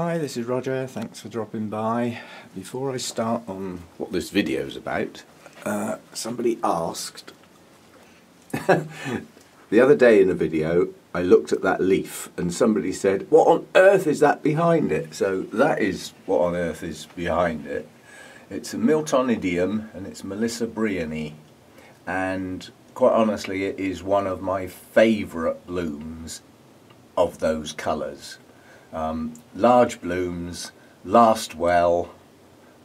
Hi, this is Roger. Thanks for dropping by. Before I start on what this video is about, somebody asked the other day in a video, I looked at that leaf and somebody said, what on earth is that behind it? So that is what on earth is behind it. It's a Miltonidium and it's Melissa Briony, and quite honestly it is one of my favourite blooms of those colours. Large blooms, last well,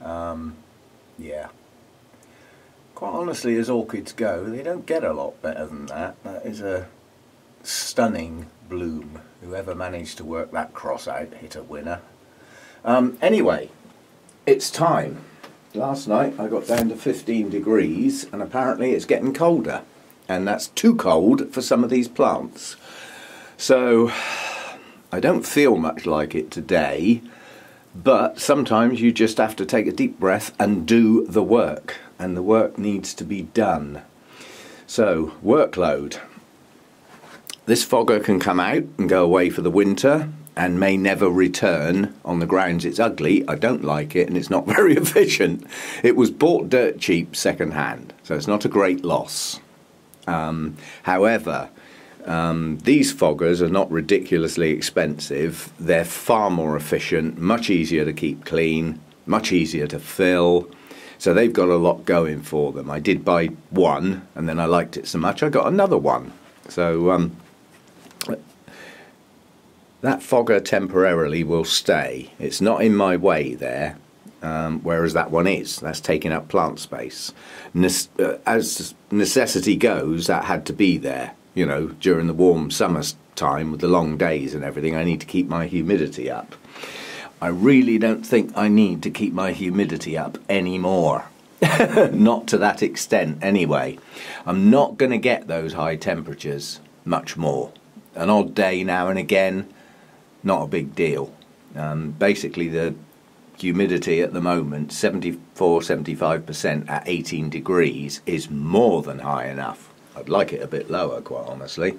yeah. Quite honestly, as orchids go, they don't get a lot better than that. That is a stunning bloom. Whoever managed to work that cross out hit a winner. Anyway, it's time. Last night I got down to 15 degrees and apparently it's getting colder. And that's too cold for some of these plants. So I don't feel much like it today, but sometimes you just have to take a deep breath and do the work, and the work needs to be done. So, workload. This fogger can come out and go away for the winter and may never return on the grounds it's ugly. I don't like it and it's not very efficient. It was bought dirt cheap second hand, so it's not a great loss. However, these foggers are not ridiculously expensive. They're far more efficient, much easier to keep clean, much easier to fill. So they've got a lot going for them. I did buy one and then I liked it so much I got another one. So that fogger temporarily will stay. It's not in my way there, whereas that one is. That's taking up plant space. As necessity goes, that had to be there. You know, during the warm summer time with the long days and everything, I need to keep my humidity up. I really don't think I need to keep my humidity up anymore. Not to that extent anyway. I'm not going to get those high temperatures much more. An odd day now and again, not a big deal. Basically the humidity at the moment, 74–75% at 18 degrees, is more than high enough. I'd like it a bit lower, quite honestly.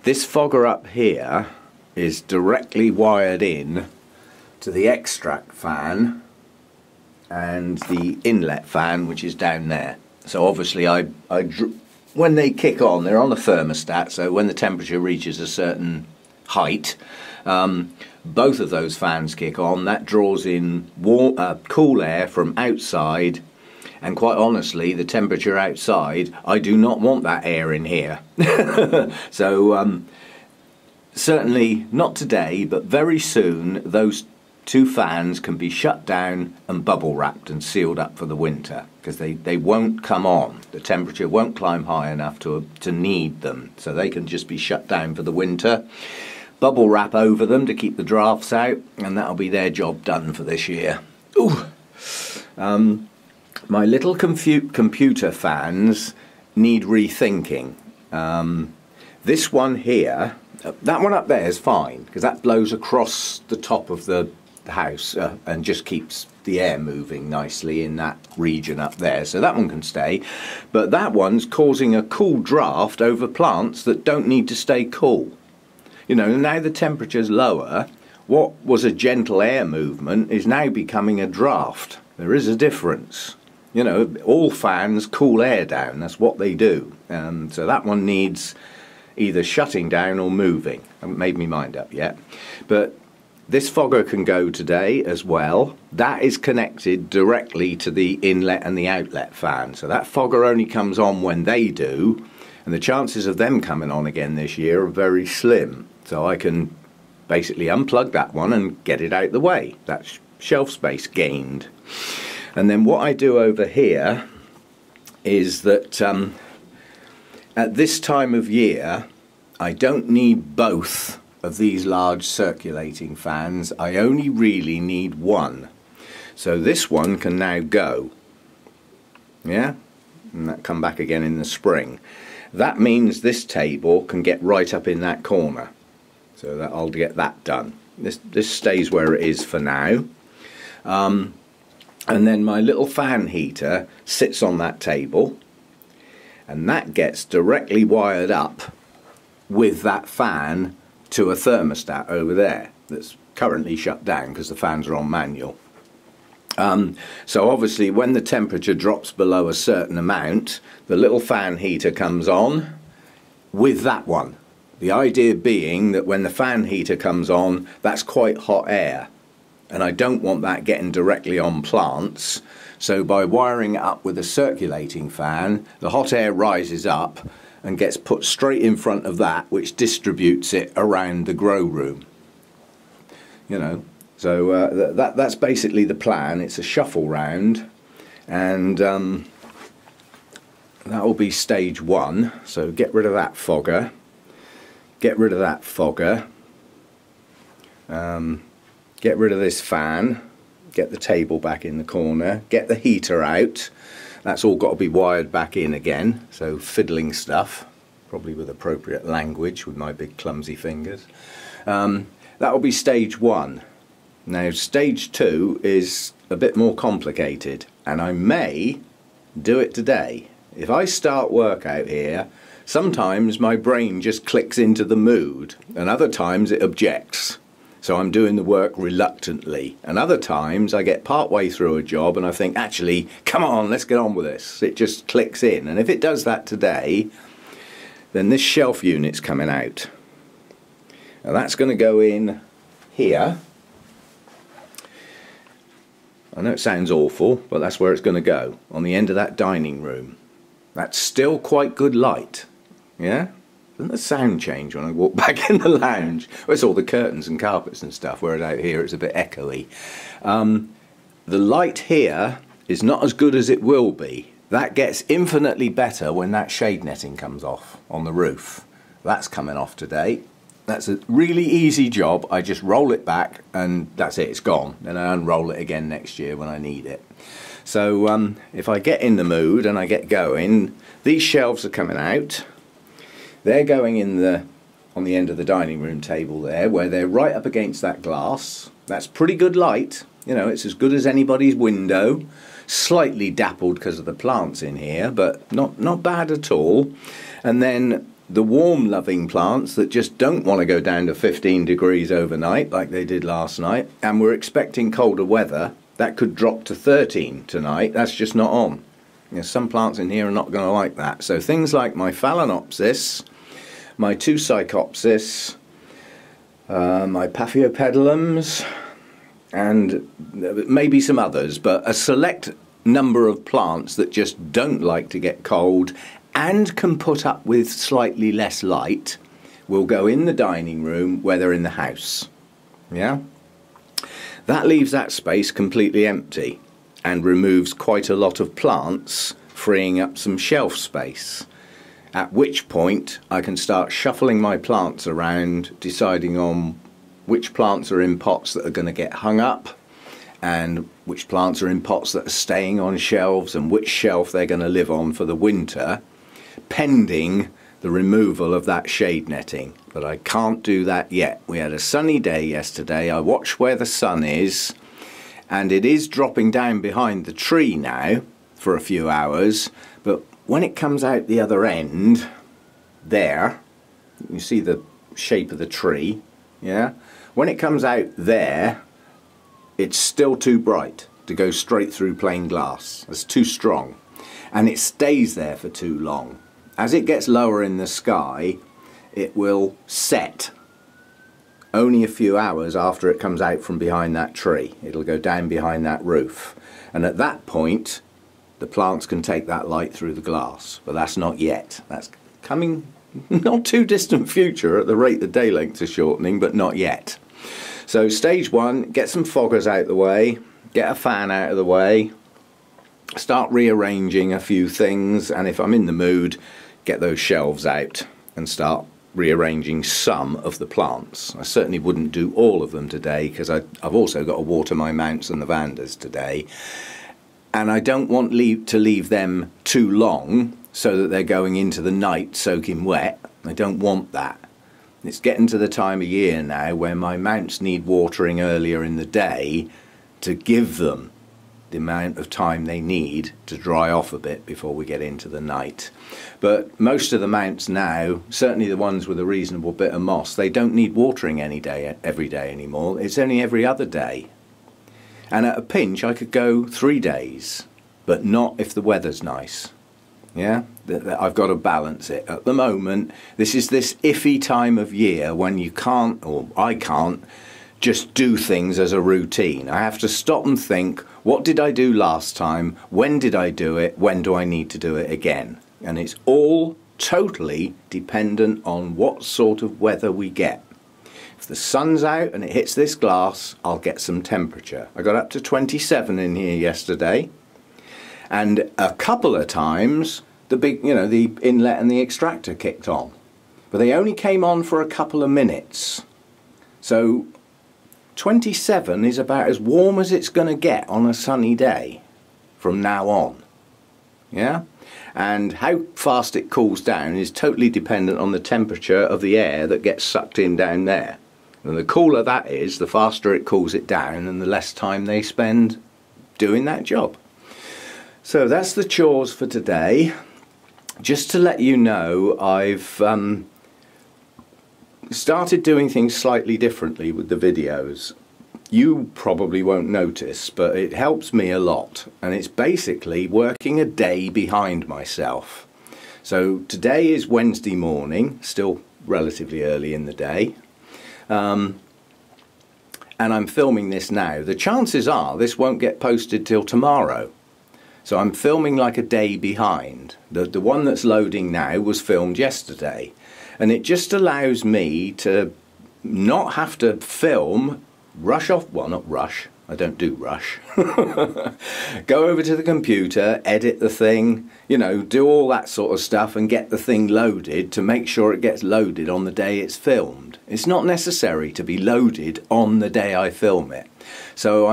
This fogger up here is directly wired in to the extract fan and the inlet fan, which is down there. So obviously when they kick on, they're on a thermostat, so when the temperature reaches a certain height, both of those fans kick on. That draws in cool air from outside. And quite honestly, the temperature outside, I do not want that air in here. So certainly not today, but very soon those two fans can be shut down and bubble wrapped and sealed up for the winter, because they won't come on. The temperature won't climb high enough to need them, so they can just be shut down for the winter. Bubble wrap over them to keep the drafts out, and that'll be their job done for this year. Ooh. My little computer fans need rethinking. This one here, that one up there is fine, because that blows across the top of the house and just keeps the air moving nicely in that region up there. So that one can stay. But that one's causing a cool draft over plants that don't need to stay cool. You know, now the temperature's lower, what was a gentle air movement is now becoming a draft. There is a difference. You know, all fans cool air down, that's what they do. So that one needs either shutting down or moving. I haven't made my mind up yet. But this fogger can go today as well. That is connected directly to the inlet and the outlet fan. So that fogger only comes on when they do. And the chances of them coming on again this year are very slim. So I can basically unplug that one and get it out the way. That's shelf space gained. And then what I do over here is that at this time of year, I don't need both of these large circulating fans. I only really need one. So this one can now go. Yeah? And that come back again in the spring. That means this table can get right up in that corner. So that I'll get that done. This stays where it is for now. And then my little fan heater sits on that table, and that gets directly wired up with that fan to a thermostat over there. that's currently shut down because the fans are on manual. So obviously when the temperature drops below a certain amount, the little fan heater comes on with that one. The idea being that when the fan heater comes on, that's quite hot air, and I don't want that getting directly on plants. So by wiring it up with a circulating fan, the hot air rises up and gets put straight in front of that, which distributes it around the grow room. You know, so that's basically the plan. It's a shuffle round, and that will be stage 1. So get rid of that fogger, get rid of that fogger, get rid of this fan, get the table back in the corner, get the heater out. That's all got to be wired back in again, so fiddling stuff, probably with appropriate language with my big clumsy fingers. That will be stage 1. Now stage 2 is a bit more complicated, and I may do it today. If I start work out here, sometimes my brain just clicks into the mood, and other times it objects. So I'm doing the work reluctantly, and other times I get part way through a job and I think, actually, come on, let's get on with this. It just clicks in, and if it does that today, then this shelf unit's coming out. Now that's going to go in here. I know it sounds awful, but that's where it's going to go, on the end of that dining room. That's still quite good light, yeah? Doesn't the sound change when I walk back in the lounge? Well, it's all the curtains and carpets and stuff, whereas out here it's a bit echoey. The light here is not as good as it will be. That gets infinitely better when that shade netting comes off on the roof. That's coming off today. That's a really easy job. I just roll it back and that's it, it's gone. Then I unroll it again next year when I need it. So if I get in the mood and I get going, these shelves are coming out. They're going in on the end of the dining room table there, where they're right up against that glass. That's pretty good light. You know, it's as good as anybody's window. Slightly dappled because of the plants in here, but not bad at all. And then the warm loving plants that just don't want to go down to 15 degrees overnight like they did last night, and we're expecting colder weather, that could drop to 13 tonight. That's just not on. You know, some plants in here are not going to like that. So things like my Phalaenopsis, my 2 Psychopsis, my Paphiopedilums, and maybe some others, but a select number of plants that just don't like to get cold and can put up with slightly less light will go in the dining room where they're in the house. Yeah? That leaves that space completely empty and removes quite a lot of plants, freeing up some shelf space. At which point I can start shuffling my plants around, deciding on which plants are in pots that are going to get hung up, and which plants are in pots that are staying on shelves, and which shelf they're going to live on for the winter, pending the removal of that shade netting. But I can't do that yet. We had a sunny day yesterday. I watched where the sun is, and it is dropping down behind the tree now for a few hours, but when it comes out the other end there, you see the shape of the tree, yeah? When it comes out there, it's still too bright to go straight through plain glass. It's too strong, and it stays there for too long. As it gets lower in the sky, it will set only a few hours after it comes out from behind that tree. It'll go down behind that roof, and at that point the plants can take that light through the glass, but that's not yet. That's coming not too distant future at the rate the day lengths are shortening, but not yet. So stage 1, get some foggers out of the way, get a fan out of the way, start rearranging a few things, and if I'm in the mood, get those shelves out and start rearranging some of the plants. I certainly wouldn't do all of them today because I've also got to water my mounts and the vandas today, and I don't want to leave them too long so that they're going into the night soaking wet. I don't want that. It's getting to the time of year now where my mounts need watering earlier in the day to give them the amount of time they need to dry off a bit before we get into the night. But most of the mounts now, certainly the ones with a reasonable bit of moss, they don't need watering every day anymore. It's only every other day. And at a pinch I could go 3 days, but not if the weather's nice. Yeah, I've got to balance it. At the moment, this is this iffy time of year when you can't, or I can't, just do things as a routine. I have to stop and think, what did I do last time? When did I do it? When do I need to do it again? And it's all totally dependent on what sort of weather we get. If the sun's out and it hits this glass, I'll get some temperature. I got up to 27 in here yesterday, and a couple of times the big, the inlet and the extractor kicked on, but they only came on for a couple of minutes. So 27 is about as warm as it's going to get on a sunny day from now on. Yeah? And how fast it cools down is totally dependent on the temperature of the air that gets sucked in down there. And the cooler that is, the faster it cools it down and the less time they spend doing that job. So that's the chores for today. Just to let you know, I've started doing things slightly differently with the videos. You probably won't notice, but it helps me a lot, and it's basically working a day behind myself. So today is Wednesday morning, still relatively early in the day, and I'm filming this now. The chances are this won't get posted till tomorrow, so I'm filming like a day behind. The one that's loading now was filmed yesterday. And it just allows me to not have to film, rush off, well, not rush, I don't do rush. Go over to the computer, edit the thing, do all that sort of stuff and get the thing loaded to make sure it gets loaded on the day it's filmed. It's not necessary to be loaded on the day I film it. So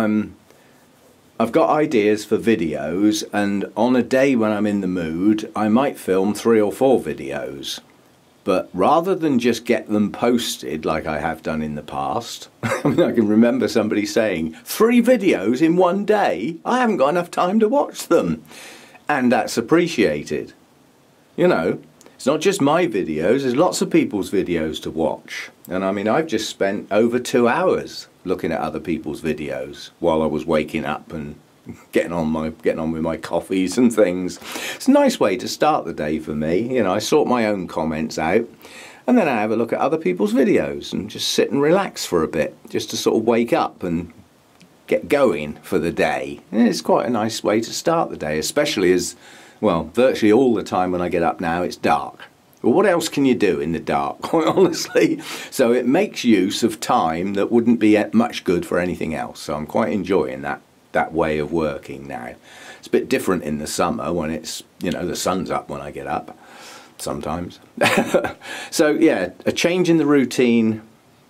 I've got ideas for videos, and on a day when I'm in the mood, I might film 3 or 4 videos. But rather than just get them posted like I have done in the past, I can remember somebody saying, 3 videos in one day? I haven't got enough time to watch them. And that's appreciated. It's not just my videos, there's lots of people's videos to watch. And I've just spent over 2 hours looking at other people's videos while I was waking up and getting on with my coffees and things. It's a nice way to start the day for me. I sort my own comments out, and then I have a look at other people's videos and just sit and relax for a bit, just to sort of wake up and get going for the day. And it's quite a nice way to start the day, especially as, well, virtually all the time when I get up now it's dark. Well, what else can you do in the dark, quite honestly? So it makes use of time that wouldn't be much good for anything else. So I'm quite enjoying that way of working now. It's a bit different in the summer when it's, the sun's up when I get up, sometimes. So yeah, a change in the routine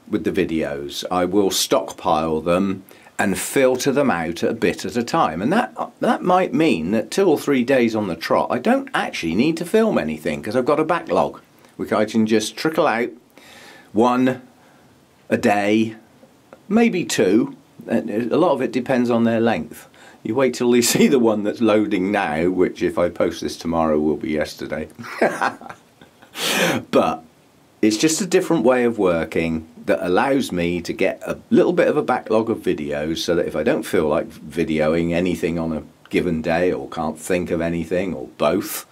with the videos. I will stockpile them and filter them out a bit at a time. And that might mean that 2 or 3 days on the trot, I don't actually need to film anything because I've got a backlog, which I can just trickle out 1 a day, maybe 2. A lot of it depends on their length. You wait till you see the one that's loading now, which if I post this tomorrow will be yesterday. But it's just a different way of working that allows me to get a little bit of a backlog of videos, so that if I don't feel like videoing anything on a given day, or can't think of anything, or both,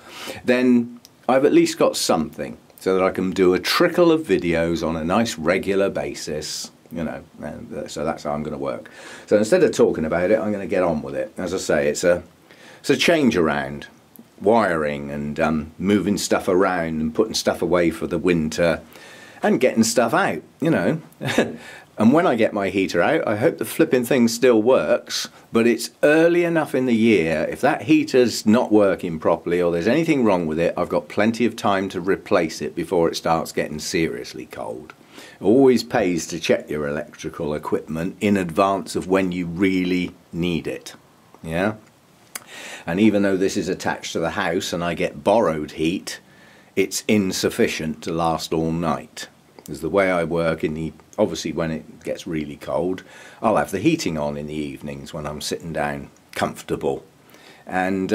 then I've at least got something so that I can do a trickle of videos on a nice regular basis. So that's how I'm going to work. So instead of talking about it, I'm going to get on with it. As I say, it's a change around, wiring and moving stuff around and putting stuff away for the winter and getting stuff out, And when I get my heater out, I hope the flipping thing still works, but it's early enough in the year. If that heater's not working properly or there's anything wrong with it, I've got plenty of time to replace it before it starts getting seriously cold. It always pays to check your electrical equipment in advance of when you really need it. Yeah? And even though this is attached to the house and I get borrowed heat, it's insufficient to last all night. Because the way I work obviously when it gets really cold, I'll have the heating on in the evenings when I'm sitting down comfortable. And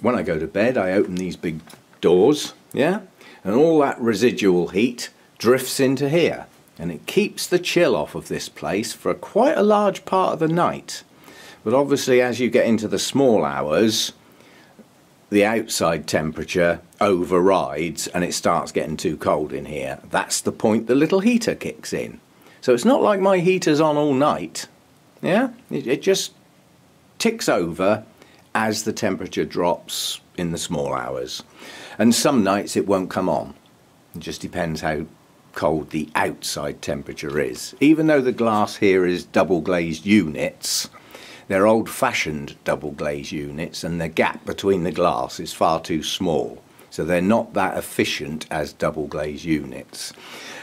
when I go to bed, I open these big doors, yeah, and all that residual heat drifts into here, and it keeps the chill off of this place for quite a large part of the night. But obviously, as you get into the small hours, the outside temperature overrides and it starts getting too cold in here. That's the point the little heater kicks in. So it's not like my heater's on all night. Yeah, it just ticks over as the temperature drops in the small hours. And some nights it won't come on. It just depends how cold the outside temperature is. Even though the glass here is double glazed units, they're old-fashioned double glazed units, and the gap between the glass is far too small, so they're not that efficient as double glazed units.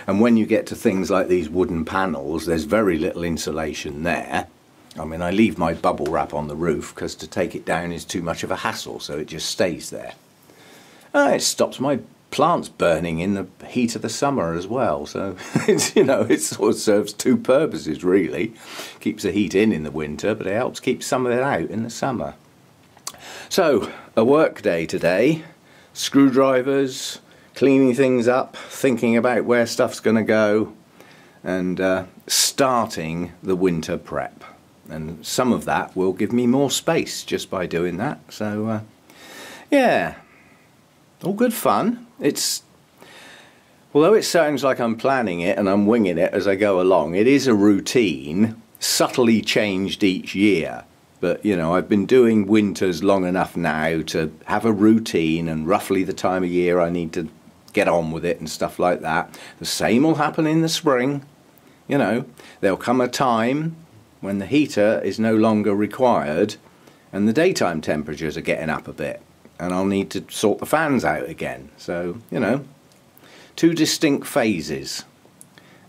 And when you get to things like these wooden panels, there's very little insulation there. I mean, I leave my bubble wrap on the roof because to take it down is too much of a hassle, so it just stays there. It stops my plants burning in the heat of the summer as well, so it's, you know, it sort of serves two purposes really. Keeps the heat in the winter, but it helps keep some of it out in the summer. So a work day today, screwdrivers, cleaning things up, thinking about where stuff's going to go, and starting the winter prep. And some of that will give me more space just by doing that, so yeah, all good fun. Although it sounds like I'm planning it and I'm winging it as I go along, it is a routine, subtly changed each year. But, you know, I've been doing winters long enough now to have a routine and roughly the time of year I need to get on with it and stuff like that. The same will happen in the spring. You know, there'll come a time when the heater is no longer required and the daytime temperatures are getting up a bit, and I'll need to sort the fans out again. So, you know, two distinct phases,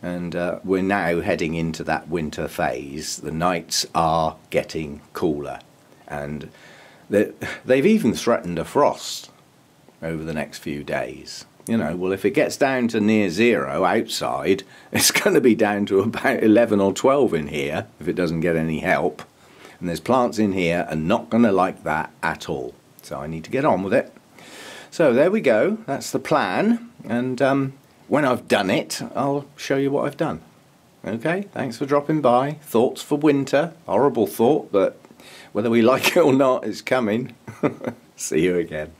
and we're now heading into that winter phase. The nights are getting cooler, and they've even threatened a frost over the next few days. You know, well, if it gets down to near zero outside, it's going to be down to about 11 or 12 in here if it doesn't get any help. And there's plants in here and not going to like that at all. So I need to get on with it. So there we go, that's the plan, and when I've done it I'll show you what I've done. Okay, thanks for dropping by. Thoughts for winter, horrible thought, but whether we like it or not, it's coming. See you again.